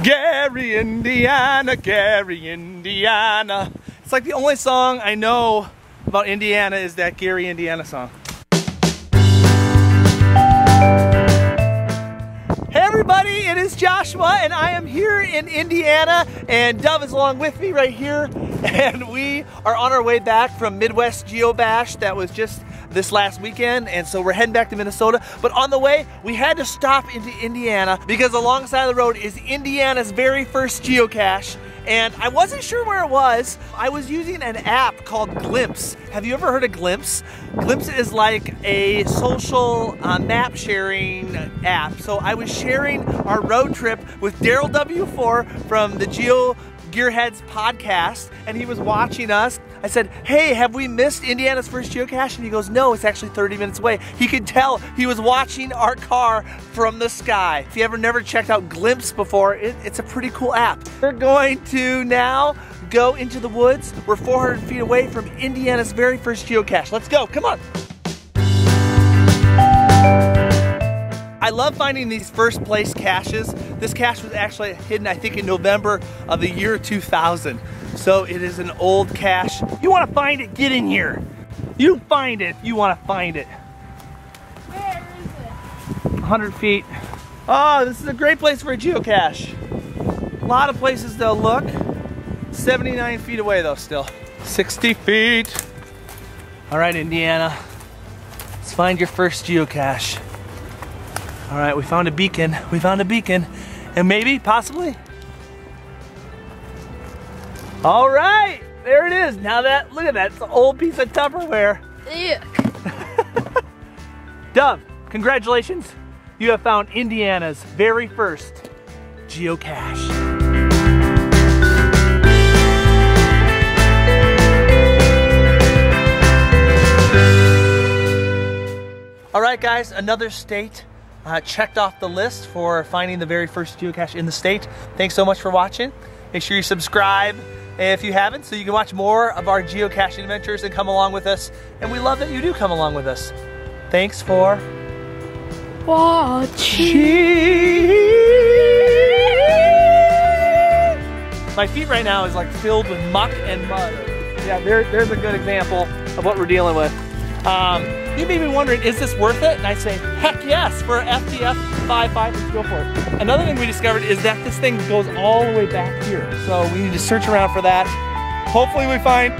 Gary, Indiana, Gary, Indiana. It's like the only song I know about Indiana is that Gary, Indiana song. Hey everybody, it is Joshua and I am here in Indiana and Dove is along with me right here, and we are on our way back from Midwest Geocache that was just this last weekend, and so we're heading back to Minnesota. But on the way, we had to stop into Indiana because alongside the road is Indiana's very first geocache, and I wasn't sure where it was. I was using an app called Glympse. Have you ever heard of Glympse? Glympse is like a social map sharing app. So I was sharing our road trip with Daryl W4 from the Gearheads podcast, and he was watching us. I said, hey, have we missed Indiana's first geocache? And he goes, no, it's actually 30 minutes away. He could tell he was watching our car from the sky. If you ever never checked out Glympse before, it's a pretty cool app. We're going to now go into the woods. We're 400 feet away from Indiana's very first geocache. Let's go, come on. I love finding these first place caches. This cache was actually hidden, I think, in November of the year 2000. So it is an old cache. You want to find it, get in here. You find it, you want to find it. Where is it? 100 feet. Oh, this is a great place for a geocache. A lot of places to look. 79 feet away though still. 60 feet. All right, Indiana. Let's find your first geocache. All right, we found a beacon. We found a beacon. And maybe, possibly. All right, there it is. Now that, look at that, it's an old piece of Tupperware. Yuck. Dove, congratulations. You have found Indiana's very first geocache. All right, guys, another state checked off the list for finding the very first geocache in the state. Thanks so much for watching. Make sure you subscribe if you haven't, so you can watch more of our geocaching adventures and come along with us. And we love that you do come along with us. Thanks for watching. My feet right now is like filled with muck and mud. Yeah, there's a good example of what we're dealing with. You may be wondering, is this worth it? And I say, heck yes, for FTF 5.5, let's go for it. Another thing we discovered is that this thing goes all the way back here. So we need to search around for that. Hopefully we find